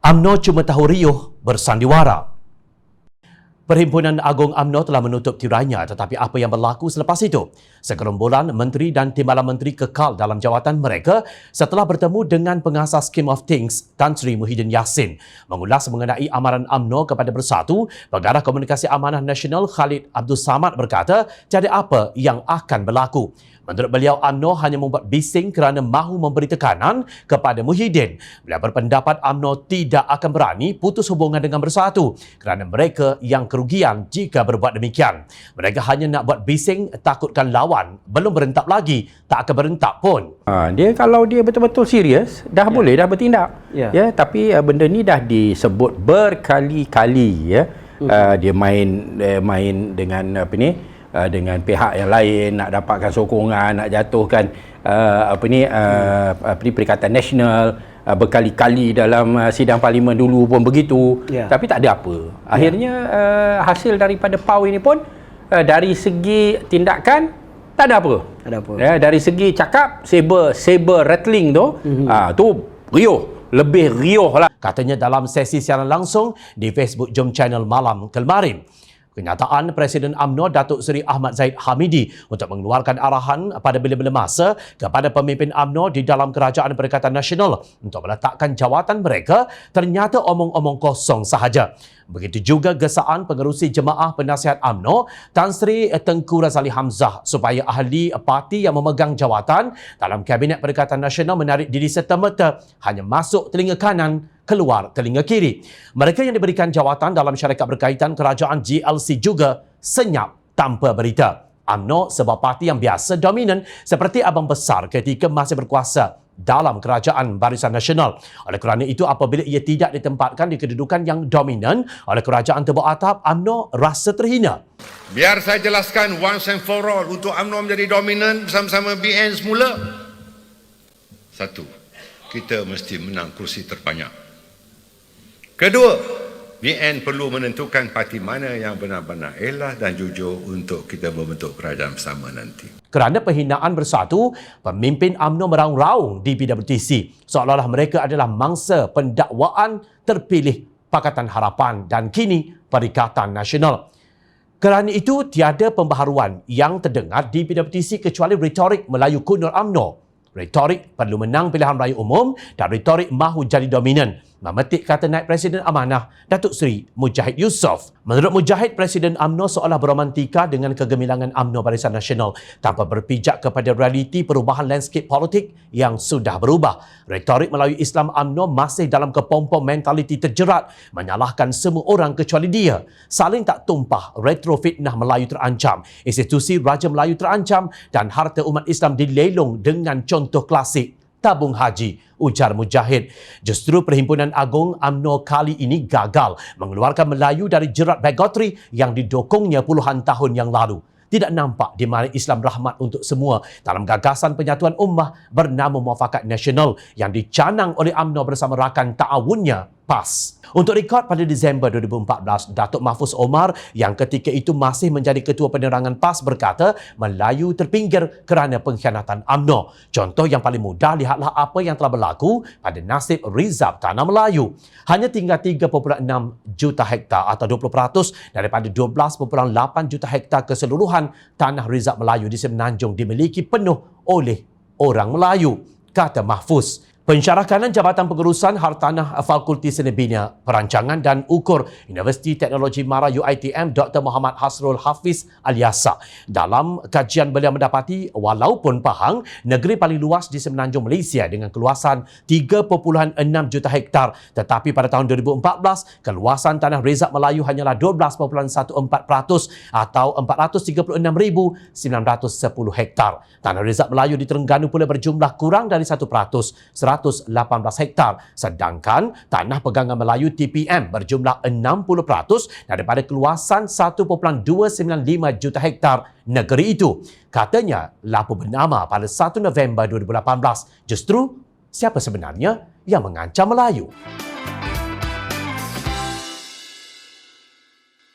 UMNO cuma tahu riuh bersandiwara. Perhimpunan Agung UMNO telah menutup tirainya, tetapi apa yang berlaku selepas itu? Segerombolan menteri dan timbalan menteri kekal dalam jawatan mereka setelah bertemu dengan pengasas Scheme of Things Tan Sri Muhyiddin Yassin. Mengulas mengenai amaran UMNO kepada Bersatu, Pengarah Komunikasi Amanah Nasional Khalid Abdul Samad berkata, tiada apa yang akan berlaku. Menurut beliau, UMNO hanya membuat bising kerana mahu memberi tekanan kepada Muhyiddin. Beliau berpendapat UMNO tidak akan berani putus hubungan dengan Bersatu kerana mereka yang kerugian jika berbuat demikian. Mereka hanya nak buat bising, takutkan lawan belum berentap lagi, tak akan berentap pun. Dia kalau dia betul-betul serius, dah boleh dah bertindak. Ya, tapi benda ni dah disebut berkali-kali ya. Dia main dengan dengan pihak yang lain, nak dapatkan sokongan, nak jatuhkan Perikatan Nasional, berkali-kali dalam sidang parlimen dulu pun begitu, tapi tak ada apa. Akhirnya hasil daripada PAU ini pun dari segi tindakan tak ada apa. Dari segi cakap saber rattling tu, tu riuh, lebih riuh lah. Katanya dalam sesi siaran langsung di Facebook Jom Channel malam kemarin. Kenyataan Presiden UMNO Datuk Seri Ahmad Zahid Hamidi untuk mengeluarkan arahan pada bila-bila masa kepada pemimpin UMNO di dalam Kerajaan Perikatan Nasional untuk meletakkan jawatan mereka ternyata omong-omong kosong sahaja. Begitu juga gesaan pengerusi Jemaah Penasihat UMNO Tan Sri Tengku Razali Hamzah supaya ahli parti yang memegang jawatan dalam Kabinet Perikatan Nasional menarik diri serta-merta hanya masuk telinga kanan, keluar telinga kiri. Mereka yang diberikan jawatan dalam syarikat berkaitan kerajaan GLC juga senyap tanpa berita. UMNO sebuah parti yang biasa dominan seperti abang besar ketika masih berkuasa dalam Kerajaan Barisan Nasional. Oleh kerana itu, apabila ia tidak ditempatkan di kedudukan yang dominan oleh kerajaan terbawah atap, UMNO rasa terhina. Biar saya jelaskan once and for all untuk UMNO menjadi dominan bersama-sama BN semula. Satu, kita mesti menang kursi terbanyak. Kedua, BN perlu menentukan parti mana yang benar-benar elok dan jujur untuk kita membentuk kerajaan bersama nanti. Kerana penghinaan Bersatu, pemimpin UMNO meraung-raung di PWTC seolah-olah mereka adalah mangsa pendakwaan terpilih Pakatan Harapan dan kini Perikatan Nasional. Kerana itu, tiada pembaharuan yang terdengar di PWTC kecuali retorik Melayu kuno UMNO. Retorik perlu menang pilihan raya umum dan retorik mahu jadi dominan. Memetik kata Naib Presiden Amanah Datuk Seri Mujahid Yusof. Menurut Mujahid, Presiden UMNO seolah beromantika dengan kegemilangan UMNO Barisan Nasional tanpa berpijak kepada realiti perubahan landscape politik yang sudah berubah. Retorik Melayu Islam UMNO masih dalam kepompong mentaliti terjerat menyalahkan semua orang kecuali dia. Saling tak tumpah, retro fitnah Melayu terancam, institusi Raja Melayu terancam dan harta umat Islam dilelong dengan contoh klasik tabung haji, ujar Mujahid. Justru Perhimpunan Agung UMNO kali ini gagal mengeluarkan Melayu dari jerat bigotry yang didokongnya puluhan tahun yang lalu. Tidak nampak di mana Islam rahmat untuk semua dalam gagasan penyatuan ummah bernama Muafakat Nasional yang dicanang oleh UMNO bersama rakan ta'awunnya PAS. Untuk rekod pada Disember 2014, Datuk Mahfuz Omar yang ketika itu masih menjadi Ketua Penerangan PAS berkata Melayu terpinggir kerana pengkhianatan UMNO. Contoh yang paling mudah, lihatlah apa yang telah berlaku pada nasib Rizab Tanah Melayu. Hanya tinggal 3.6 juta hektar atau 20% daripada 12.8 juta hektar keseluruhan tanah Rizab Melayu di Semenanjung dimiliki penuh oleh orang Melayu, kata Mahfuz. Pensyarah kanan Jabatan Pengurusan Hartanah Fakulti Seni Bina, Perancangan dan Ukur Universiti Teknologi Mara UiTM Dr. Muhammad Hasrul Hafiz Aliasa. Dalam kajian beliau mendapati walaupun Pahang, negeri paling luas di Semenanjung Malaysia dengan keluasan 3.6 juta hektar, tetapi pada tahun 2014, keluasan tanah Rizab Melayu hanyalah 12.14% atau 436,910 hektar. Tanah Rizab Melayu di Terengganu pula berjumlah kurang dari 1%, 118 hektar, sedangkan tanah pegangan Melayu TPM berjumlah 60% daripada keluasan 1.295 juta hektar negeri itu. Katanya, lapu bernama pada 1 November 2018. Justru, siapa sebenarnya yang mengancam Melayu?